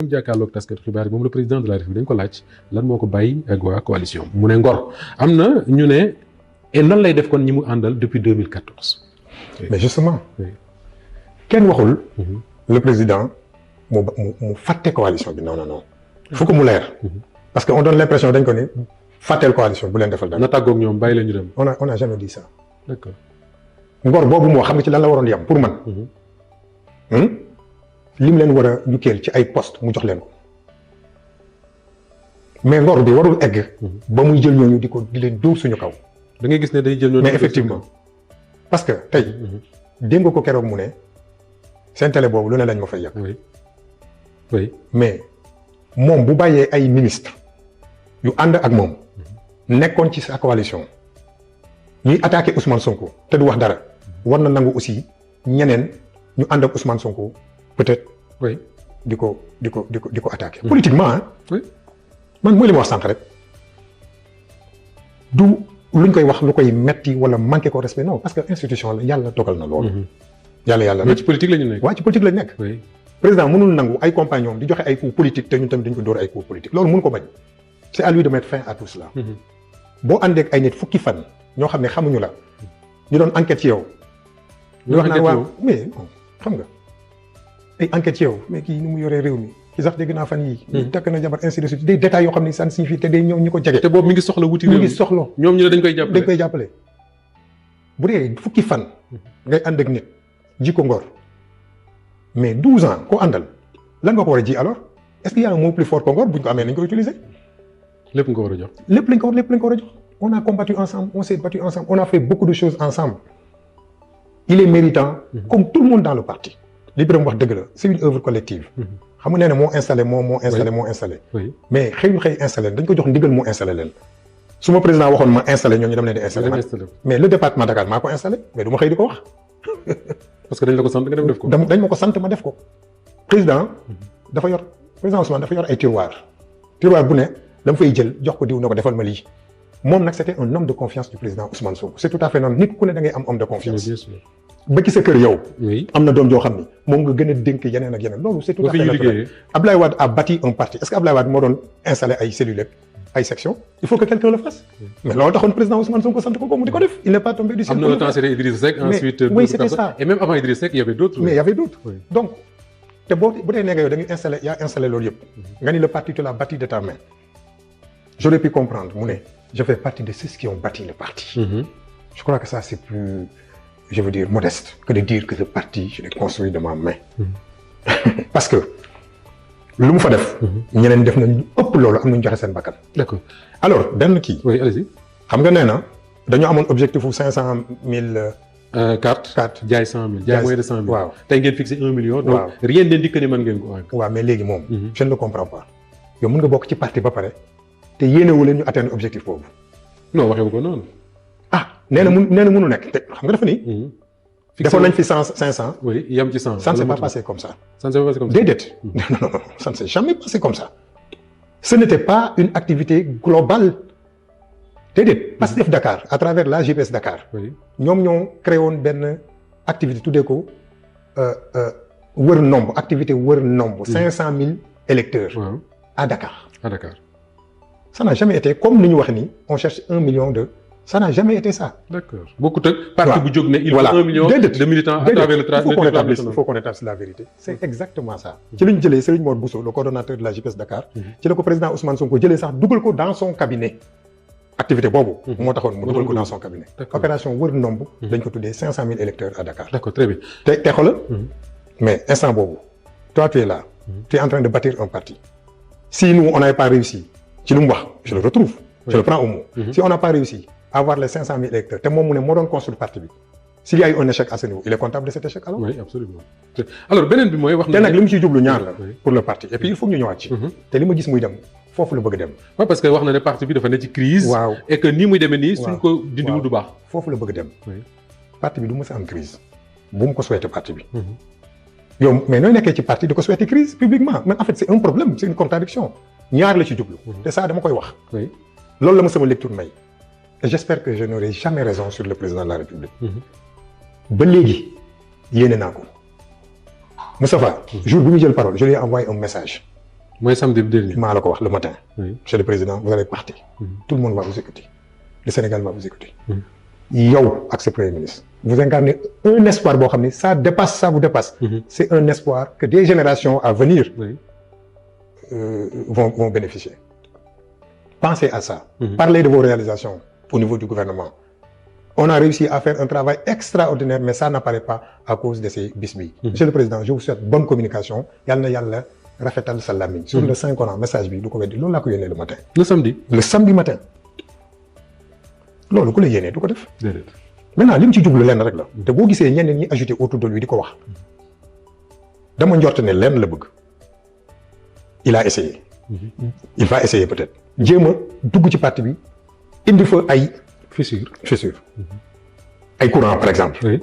mu jàkkaarloog taskat xibaar yi moom le président de la République dañ ko laaj lan moo ko bàyyi ak waa coalition mu ne ngor am na ñu ne et nan lay def kon ñi mu àndal depuis 2014. mais justement kenn waxul le président mu fàtte coalition bi non faut que mu leer parce que on donne l'impression dañ ko ni fàtteel coalition bu leen defal dara na tàggoog ñoom bàyyi la ñu dem. on a jamais dit ça. D'accord. ngor boobu moo xam nga ci lan la waroon yam pour man li mu leen war a jukkeel ci ay poste mu jox leen ko mais ngor bi warul egg ba muy jël ñooñu di leen dóor suñu kaw. da ngay gis ne day jël ñooñu. mais effectivement parce que tey dégg nga ko keroog mu ne seen télé boobu lu ne lañ ma fay yàq. oui mais moom bu bàyyee ay ministre yu ànd ak moom nekkoon ci sa coalition ñuy attaqué Ousmane Sonko te du wax dara war na nangu aussi ñeneen ñu ànd ak Ousmane Sonko peut-être. oui di ko attaqué. politiquement ah. oui man mooy li ma wax sànq rek du luñ koy wax lu koy metti wala manqué ko respect non parce que institution la yàlla dogal na loolu. yàlla mais ci politique la ñu nekk. waaw ci politique la ñu nekk. oui président mënul nangu ay compagnons di joxe ay coups politique te ñun tamit dañ ko dóor ay coups politique loolu mënu ko bañ. c'est à lui de mettre fin à tout cela. boo àndee ak ay nit fukki fan ñoo xam ne xamuñu la ñu doon enquête ci yow. ñu wax naan waaw mais xam nga ay enquête ci yow mais kii ni mu yoree réew mi kii sax dégg naa fan yii. takk na jabar ainsi de suite des détails yoo xam ne ça ne signifie te day ñëw ñu ko jege. te boobu mi ngi soxla wuti réew mi mi ngi soxla. ñoom ñu ne dañ koy jàppale bu dee fukki fan. ngay ànd ak nit ji ko ngor mais 12 ans koo àndal lan nga ko war a ji alors est-ce qu'il y a un mot plus fort que ngor buñ ko amee nañ ko utiliser. lépp nga ko war a jox. lépp lañ ko war a jox on a combattu ensemble on s'est battu ensemble on a fait beaucoup de choses ensemble il est méritant comme tout le monde dans le parti li Birame wax dëgg la c'est une œuvre collective xam nga nee na moo installé moo installé mais xëyul xëy installé dañ ko jox ndigal moo installé leen su ma président waxoon ma installé ñooñu dem leen di installé mais le département Dakar maa ko installé mais du ma xëy di ko wax parce que dañ la ko sant nga dem def ko dañ ma ko sant ma def ko président Ousmane dafa yor ay tiroir bu ne dama fay jël jox ko diw na ko defal ma lii moom nag c'était un homme de confiance du président Ousmane Sonko c'est tout à fait normal nit ku ne da ngay am homme de confiance ba ci sa kër yow am na doom joo xam ni moom nga gën a dénk yeneen ak yeneen loolu c'est tout à fait naturel Abdoulaye Wade a bâti un parti est-ce que Abdoulaye Wade moo doon installé ay cellules ay sections il faut que quelqu'un le fasse mais loolu taxoon président Ousmane Sonko sant ko mu di ko def il n'est pas tombé du ciel. am na le temps c'était Idriss Seck ensuite oui c'était ça et même avant Idriss Seck il y avait d'autres mais il y avait d'autres donc te bu dee nee nga yow da ngay installé yaa installé loolu yëpp nga ni le parti tu l'as bâti de ta main j'aurais pu comprendre mu ne je fais partie de ceux qui ont bâti le parti. Je crois que ça c'est plus, je veux dire, modeste que de dire que le parti je l'ai construit de ma main. Parce que lu mu fa def. ñeneen def nañu ëpp loolu am nañu joxe seen bakkan. D'accord. Alors benn kii. oui allez-y. xam nga nee na dañoo amoon objectif fu 500,000. carte jaay 100,000 jaay moins de 100,000. waaw tey ngeen fixé 1 million. donc rien ne dit que ni mën ngeen ko. waaw mais léegi moom. je ne le comprends pas. yow mën nga bokk ci parti ba pare. te yéenewu leen ñu atteindre objectif boobu. non waxewu ko noonu. nee na mënu nekk te xam nga dafa ni. defoon nañ fi 500. oui yam ci 100. ça ne s'est pas passé comme ça. ça ne s'est pas passé comme ça. déedéet. non ça ne s'est jamais passé comme ça. ce n'était pas une activité globale. déedéet Pastef Dakar à travers la GPS Dakar. ñoom ñoo créé woon benn activité tuddee ko wër nombre activité wër nombre. 500,000 électeurs. à Dakar. à Dakar. ça n'a jamais été comme ni ñu wax ni on cherche 1 million de. ça n'a jamais été ça. D'accord bokkut ak parti bu jóg ne il faut 1 million de militants à travers le il faut qu'on établisse la vérité. c'est exactement ça. ci li ñu jëlee Serigne Mor Bousso le coordonnateur de la JPS Dakar. ci la ko président Ousmane Sonko jëlee sax dugal ko dans son cabinet. activité boobu. moo taxoon mu dugal ko dans son cabinet. opération wër nombre. dañ ko tuddee 500,000 électeurs à Dakar. d'accord très bien. te xoolal. mais instant boobu. toi tu es là. tu es en train de bâtir un parti. si nous on n'avait pas réussi. ci lu mu wax je le retrouve. je le prends au mot. si on n'a pas réussi à avoir les 500,000 électeurs te moom mu ne moo doon construire parti bi s'il y a eu un échec à ce niveau il est comptable de cet échec alors. oui absolument alors beneen bi mooy wax. te nag li mu ciy jublu ñaar la. pour le parti et puis il faut que ñu ñëwaat ci. te li ma gis muy dem foofu la bëgg dem. waaw parce que wax na ne parti bi dafa ne ci crise. waaw et que nii muy demee nii. suñ ko dindiwul du baax. foofu la bëgg dem. parti bi du mës a am crise bu mu ko souhaité parti bi. yow mais nooy nekkee ci parti di ko souhaité crise publiquement mais en fait c'est un problème c'est une contradiction ñaar la ci jublu. te ça dama koy wax. loolu la ma sama lecture may. et j'espère que je n'aurai jamais raison sur le président de la République. ba léegi yéene naa ko. Moustapha jour bi mu jël parole je lui ai envoyé un message mooy samedi dernier. maa la ko wax le matin. oui Monsieur le Président vous allez partir. Tout le monde va vous écouter. Le Sénégal va vous écouter. Mm. yow ak ce premier ministre. vous incarnez un espoir boo xam ne ça dépasse ça vous dépasse. C'est un espoir que des générations à venir. oui vont bénéficier. Pensez à ça. Mhm. Parlez de vos réalisations au niveau du gouvernement. On a réussi à faire un travail extraordinaire, mais ça n'apparaît pas à cause de ces bis bi. Monsieur le Président, je vous souhaite bonne communication. Yal na yàlla rafetal sa làmmiñ. Sur le Saint Coran message bi du ko weddi loolu laa ko yónnee le matin. le samedi. Le samedi matin. loolu ku la yéenee du ko def. déedéet. Maintenant li mu ci jublu lenn rek la. te boo gisee ñeneen ñi ajouté autour de lui di ko wax. dama njort ne lenn la bëgg. Il a essayé. Il va essayer peut-être. jéem a dugg ci parti bi indi fa ay fissure ay courant par exemple. oui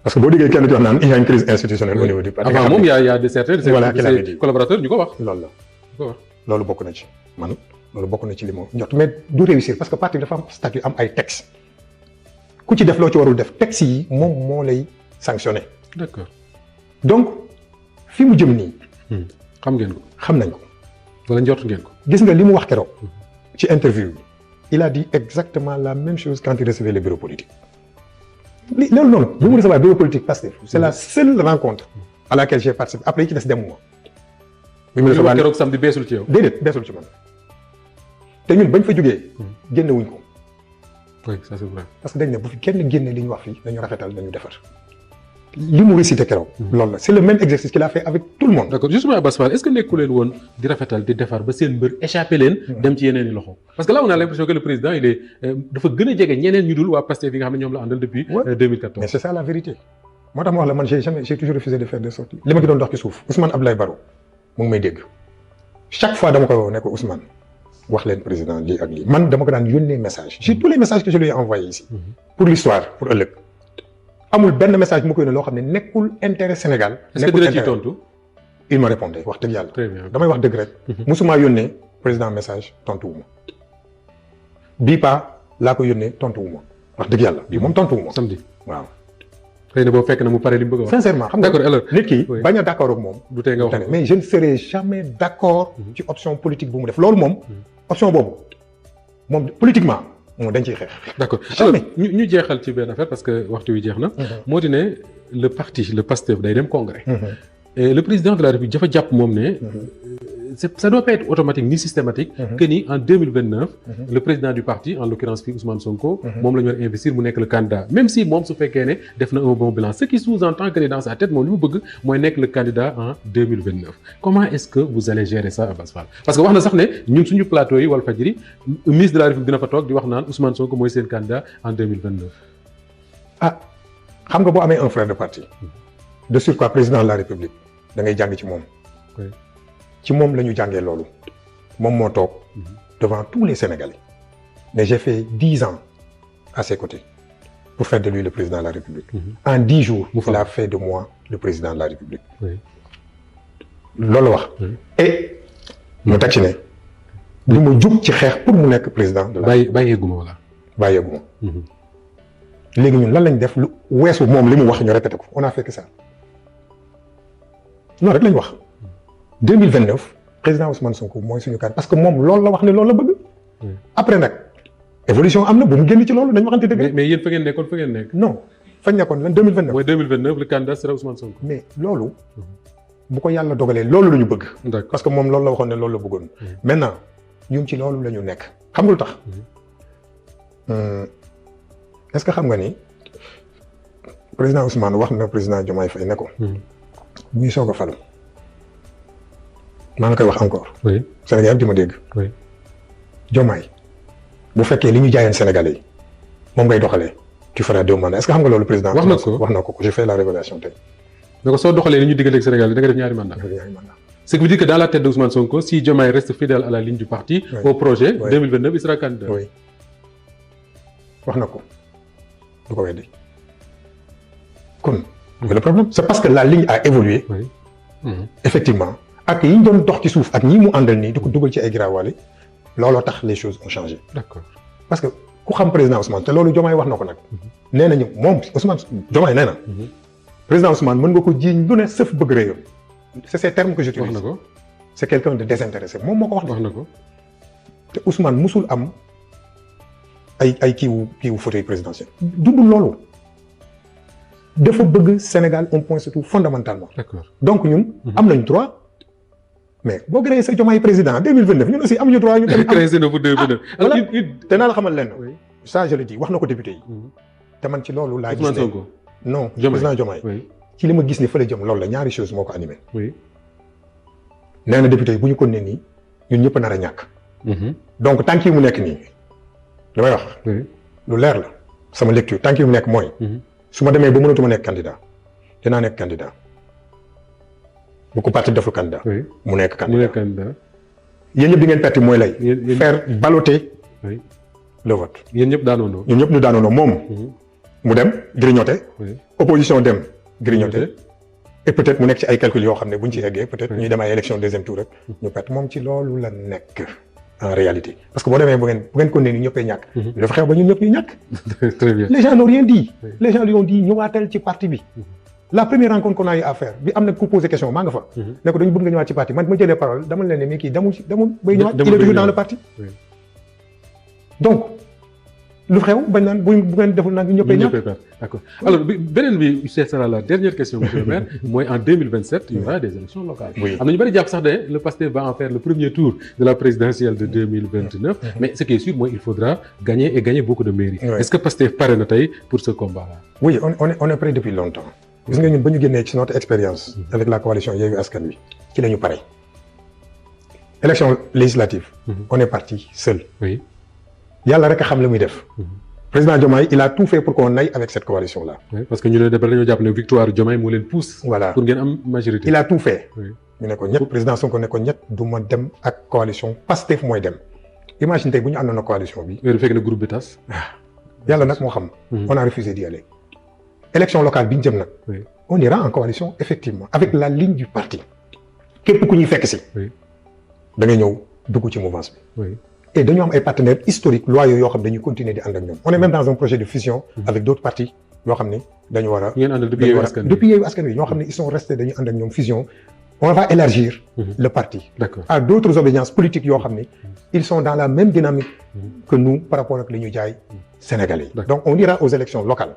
parce que boo déggee kenn di wax naan il y a une crise institutionnelle au niveau du parti. avant moom y a de certains Voilà, qu'il avait dit. collaborateurs ñu ko wax. loolu la ñu ko wax. loolu bokk na ci man loolu bokk na ci li ma njort mais du réussir parce que parti bi dafa am statut am ay textes ku ci def loo ci warul def textes yi moom moo lay sanctionné. d'accord. donc fi mu jëm nii xam ngeen ko. xam nañ ko. wala njort ngeen ko. gis nga li mu wax keroog ci interview bi il a dit exactement la même chose quand il recevait le bureau politique loolu noonu bi mu recevoir bureau politique Pastef c'est la seule rencontre à laquelle j'ai participé après yi ci des demuma bi mu recevoir keroog samedi beesul ci yow. déedéet beesul ci man te ñun bañ fa jógee génnewuñ ko oui ça c'est vrai. parce que dañ ne bu fi kenn génne li ñu wax fii dañu rafetal dañu defar li mu récité keroog loolu la c'est le même exercice qu'il a fait avec tout le monde. d'accord justement Abass Fall est-ce que nekku leen woon di rafetal di defar ba seen mbër échappé leen dem ci yeneen i loxo parce que là on a l'impression que le président il est dafa gën a jege ñeneen ñu dul waa Pastef yi nga xam ne ñoom la àndal depuis 2014. mais c'est ça la vérité moo tax ma wax la man j'ai toujours refusé de faire des sorties li ma ci doon dox ci suuf Ousmane Abdoulaye Barrow mu ngi may dégg chaque fois dama koy woo ne ko Ousmane wax leen président lii ak lii man dama ko daan yónnee message j'ai tous les messages que je lui ai envoyés ici pour l'histoire pour ëllëg amul benn message bu ma koy yónnee loo xam ne nekkul intérêt Sénégal. est-ce que dina ci tontu. il me répondait wax dëgg yàlla. très bien damay wax dëgg rek. musuma yónnee président message tontuwuma bii pas laa ko yónnee tontuwuma wax dëgg yàlla bii moom tontuwuma. samedi waaw. xëy na boo fekk na mu pare li mu bëgg a wax. sincèrement xam nga d'accord alors nit ki bañ a d'accord ak moom. du tee nga wax mais je ne serai jamais d'accord ci option politique bu mu def loolu moom. option boobu moom politiquement moom dañ ciy xeex. d'accord alors ñu jeexal ci benn affaire parce que waxtu wi jeex na. moo di ne le parti le PASTEF day dem congrès. et le président de la République dafa jàpp moom ne. ça doit pas être automatique ni systématique. que ni en 2029. le président du parti en l'occurrence fii Ousmane Sonko. moom la ñu war a investir mu nekk le candidat même si moom su fekkee ne def na un bon bilan ce qui sous-entend que dans sa tête moom li mu bëgg mooy nekk le candidat en 2029. comment est-ce que vous allez gérer ça Abass Fall parce que wax na sax ne ñun suñu plateau yi Walfadjri ministre de la République dina fa toog di wax naan Ousmane Sonko mooy seen candidat en 2029. ah xam nga boo amee un frère de parti. de surcroît président de la République da ngay jàng ci moom. ci moom la ñu jàngee loolu moom moo toog devant tous les Sénégalais mais j'ai fait 10 ans à ses côtés pour faire de lui le président de la République. En 10 jours il a fait de moi le président de la République. loolu wax. et mu teg ci ne lu ma jug ci xeex pour mu nekk président de la République. bàyyeeguma wala. bàyyeeguma. léegi ñun lan lañ def lu weesu moom li mu wax ñu répété ko on a fait que ça non rek lañ wax. 2029 président Ousmane Sonko mooy suñu kan parce que moom loolu la wax ne loolu la bëgg. après nag évolution am na bu mu génn ci loolu dañu waxante dëgg. mais yéen fa ngeen nekkoon fa ngeen nekk. non fañ nekkoon lan 2029. mooy 2029 le candidat sera Ousmane Sonko. mais loolu bu ko yàlla dogalee loolu la ñu bëgg. d'accord parce que moom loolu la waxoon ne loolu la bëggoon. maintenant ñun ci loolu la ñu nekk. xam nga lu tax. est-ce que xam nga ni président Ousmane wax na président Diomaye Faye ne ko. muy soog a falu. maa ngi koy wax encore. oui Sénégal yëpp di ma dégg. oui Diomaye bu fekkee li ñu jaayoon Sénégalais yi moom ngay doxalee tu feras 2 mandats est-ce que xam nga loolu président. wax na ko wax na ko j'ai fait la révélation tey. ne ko soo doxalee ni ñu digganteeg Sénégal da nga def ñaari mandat. ce qui veut dire que dans la tête de Ousmane Sonko si Diomaye reste fidèle à la ligne du parti. au projet 2029 il sera candidat. oui wax na ko du ko weddi kon. le problème c'est parce que la ligne a évolué. effectivement. ak yi ñu doon dox ci suuf ak ñi mu àndal nii di ko dugal ci ay giraawaale looloo tax les choses ont changé. d'accord parce que ku xam président Ousmane te loolu Diomaye wax na ko nag. nee nañu moom Ousmane Diomaye nee na. président Ousmane mën nga ko jiiñ lu ne sëf bëgg réew. c'est ces termes que j'utilise. wax na ko c'est quelqu'un de désintéressé moom moo ko wax na ko. te Ousmane musul am ay kiiwu fauteuil présidentiel dundul loolu dafa bëgg Sénégal un point surtout fondamentalement. D'accord. donc ñun am nañ droit mais boo créé sa Diomaye président 2029 ñun aussi amuñu droit ñu dem créé na pour 2029. voilà te naa la xamal lenn ça je le dis wax na ko député yi te man ci loolu laa gis ne non président Diomaye ci li ma gis ni fële jëm loolu la ñaari chose moo ko animé nee na député yi bu ñu ko ne nii ñun ñëpp nar a ñàkk donc tànk yi mu nekk nii li may wax lu leer la sama lecture tànk yi mu nekk mooy su ma demee ba mënatuma nekk candidat dinaa nekk candidat bu ko parti deful candidat mu nekk candidat yéen ñëpp di ngeen perte mooy lay faire balloter le vote yéen ñëpp daanoondoo ñun ñëpp ñu daanoondoo moom mu dem grignoter opposition dem grignoter et peut-être mu nekk ci ay calcul yoo xam ne buñ ci eggee peut-être ñuy dem ay élection deuxième tour rek ñu perte moom ci loolu la nekk en réalité parce que boo demee bu ngeen ko ne ni ñëppee ñàkk dafa xew ba ñun ñëpp ñu ñàkk très bien les gens n'ont rien dit les gens lui ont dit ñëwaatal ci parti bi la première rencontre qu'on a eu à faire bi am na ku posé question maa nga fa ne ko dañu bëgg nga ñëwaat ci parti man ma jëlee parole dama leen ne mais kii demul bay ñëwaat il est toujours dans le parti donc lu xew bañ naan bu ngeen deful naan ñëppee ñàkk d'accord alors beneen bi ce sera la dernière question monsieur le maire mooy en 2027 il y aura des élections locales am na ñu bëri jàpp sax ne le PASTEF va en faire le premier tour de la présidentielle de 2029 mais ce qui est sûr mooy il faudra gagner et gagner beaucoup de mairies est-ce que PASTEF pare na tey pour ce combat-là oui on est prêt depuis longtemps gis nga ñun ba ñu génnee ci notre expérience avec la coalition Yewwi Askan Wi ci la ñu pare élection législative on est parti seul yàlla rek a xam la muy def président Diomaye il a tout fait pour qu'on aille avec cette coalition là parce que ñu ne dañoo jàpp ne victoire Diomaye moo leen pousse voilà pour ngeen am majorité il a tout fait ñu ne ko ñett président Sonko ne ko ñett du ma dem ak coalition PASTEF mooy dem imagine tey bu ñu àndoon ak coalition bi du fekk ne groupe bi tas yàlla nag moo xam on a refusé d'y aller élection locale bi ñu jëm nag on ira en coalition effectivement avec la ligne du parti képp ku ñuy fekk si da ngay ñëw dugg ci mouvance bi et dañoo am ay partenaires historiques loyaux yoo xam ne dañuy continuer di ànd ak ñoom on est même dans un projet de fusion avec d'autres partis yoo xam ne dañu war a depuis Yewwi Askan Wi ñoo xam ne ils sont restés dañuy ànd ak ñoom fusion on va élargir le parti à d'autres obédiences politiques yoo xam ne ils sont dans la même dynamique que nous par rapport ak li ñu jaay Sénégalais yi donc on ira aux élections locales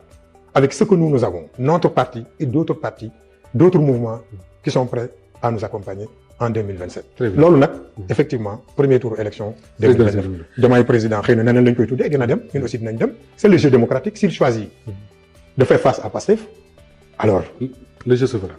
avec ce que nous avons notre parti et d'autres partis d'autres mouvements qui sont prêts à nous accompagner en 2027 loolu nag effectivement premier tour élection 2029 Diomaye président xëy na neneen lañ koy tuddee dina dem ñun aussi dinañ dem c'est le jeu démocratique s'il choisit de faire face à PASTEF alors le jeu se fera